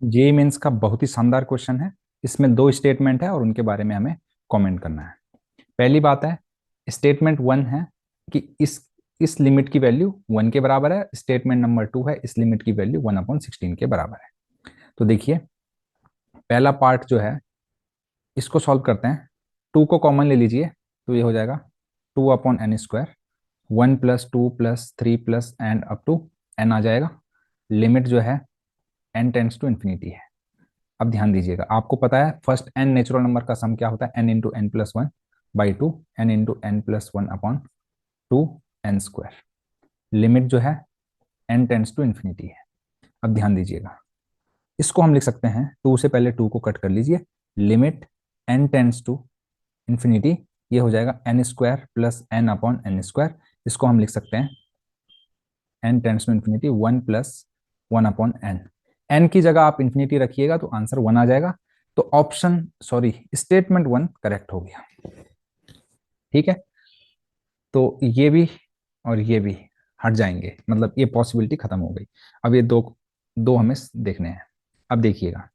JEE mains का बहुत ही शानदार क्वेश्चन है। इसमें दो स्टेटमेंट है और उनके बारे में हमें कमेंट करना है। पहली बात है, स्टेटमेंट वन है कि इस लिमिट की वैल्यू वन के बराबर है। स्टेटमेंट नंबर टू है, इस लिमिट की वैल्यू 1/16 के बराबर है। तो देखिए, पहला पार्ट जो है इसको सॉल्व करते हैं। टू को कॉमन ले लीजिए तो ये हो जाएगा 2/n², 1 + 2 + 3 and up to n आ जाएगा। लिमिट जो है n टेंड्स टू इन्फिनिटी है। अब ध्यान दीजिएगा, आपको पता है फर्स्ट n नेचुरल नंबर का सम क्या होता है, n × n+1/2, n × n+1/2n²। Limit जो है n टेंड्स टू इन्फिनिटी है। अब ध्यान दीजिएगा, इसको हम लिख सकते हैं, टू से पहले टू को कट कर लीजिए, limit n tends to infinity, ये हो जाएगा n² + n/n²। इसको हम लिख सकते हैं n tends to infinity 1 + 1/n। n की जगह आप इन्फिनिटी रखिएगा तो आंसर 1 आ जाएगा। तो option sorry statement one correct हो गया। ठीक है, तो ये भी और ये भी हट जाएंगे, मतलब ये पॉसिबिलिटी खत्म हो गई। अब ये दो दो हमें देखने हैं। अब देखिएगा,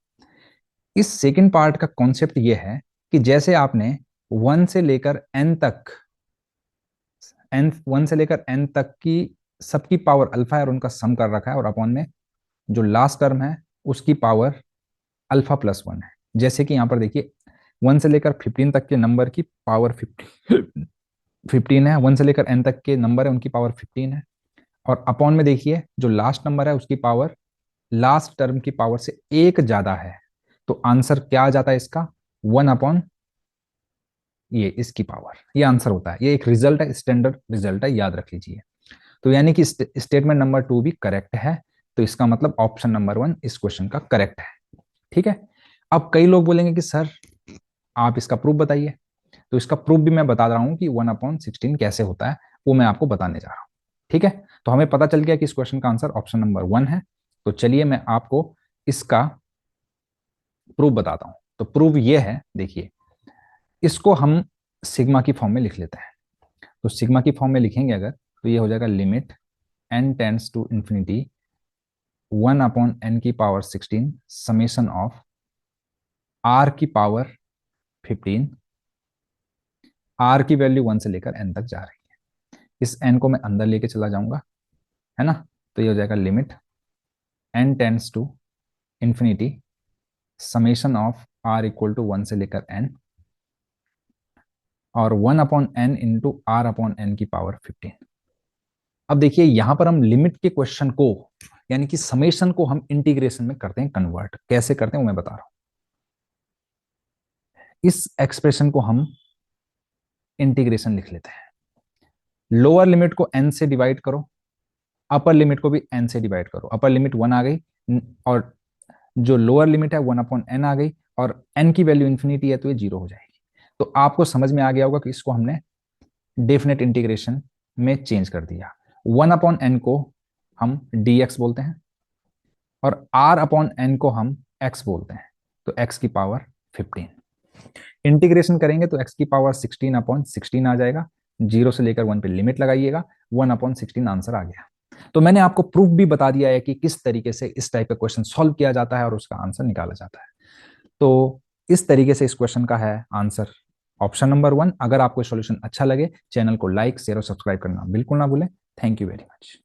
इस सेकंड पार्ट का कॉन्सेप्ट ये है कि जैसे आपने वन से लेकर एन तक की सबकी पावर अल्फा है और उनका सम कर रखा है, और अपॉन में जो लास्ट टर्म है उसकी पावर अल्फा + 1 है। जैसे कि यहाँ पर देखिए, 1 से लेकर 15 तक के नंबर की पावर 15 है, 1 से लेकर n तक के नंबर है उनकी पावर 15 है, और अपॉन में देखिए जो लास्ट नंबर है उसकी पावर लास्ट टर्म की पावर से एक ज्यादा है। तो आंसर क्या आ जाता है इसका, 1/, ये इसकी पावर, ये आंसर होता है। ये एक रिजल्ट है, स्टैंडर्ड रिजल्ट है, याद रख लीजिए। तो यानी कि स्टेटमेंट नंबर टू भी करेक्ट है। तो इसका मतलब ऑप्शन नंबर वन इस क्वेश्चन का करेक्ट है। ठीक है, अब कई लोग बोलेंगे कि सर आप इसका प्रूफ बताइए। तो इसका प्रूफ भी मैं बता रहा हूं कि 1/16 कैसे होता है, वो मैं आपको बताने जा रहा हूं। ठीक है, तो हमें पता चल गया कि इस क्वेश्चन का आंसर ऑप्शन नंबर वन है। तो चलिए मैं आपको इसका प्रूफ बताता हूं। तो प्रूफ ये है, देखिए, इसको हम सिग्मा की फॉर्म में लिख लेते हैं। तो सिग्मा की फॉर्म में लिखेंगे अगर, तो ये हो जाएगा limit n tends to infinity 1/n⁻16 summation of r की पावर 15। r की वैल्यू 1 से लेकर n तक जा रही है। इस n को मैं अंदर लेके चला जाऊंगा, है ना। तो ये हो जाएगा limit n tends to infinity summation of r = 1 से लेकर n, और 1/n × r/n⁻15। अब देखिए, यहां पर हम लिमिट के क्वेश्चन को, यानी कि समेशन को, हम इंटीग्रेशन में करते हैं कन्वर्ट। कैसे करते हैं वो मैं बता रहा हूं। इस एक्सप्रेशन को हम इंटीग्रेशन लिख लेते हैं। लोअर लिमिट को n से डिवाइड करो, अपर लिमिट को भी n से डिवाइड करो। अपर लिमिट 1 आ गई, और जो लोअर लिमिट है 1/n आ गई, और n की वैल्यू इन्फिनिटी है तो ये 0 हो जाएगी। तो आपको समझ में आ गया होगा कि इसको हमने डेफिनेट इंटीग्रेशन में चेंज कर दिया। 1/n को हम dx बोलते हैं, और r/n को हम x बोलते हैं। तो x की पावर 15 इंटीग्रेशन करेंगे तो x की पावर 16/16 आ जाएगा। 0 से लेकर 1 पे लिमिट लगाइएगा, 1/16 आंसर आ गया। तो मैंने आपको प्रूफ भी बता दिया है कि किस तरीके से इस टाइप का क्वेश्चन सॉल्व किया जाता है और उसका आंसर निकाला जाता है। तो इस तरीके से इस क्वेश्चन का है आंसर ऑप्शन नंबर वन। अगर आपको सॉल्यूशन अच्छा लगे, चैनल को लाइक, शेयर और सब्सक्राइब करना बिल्कुल ना भूलें। Thank you very much.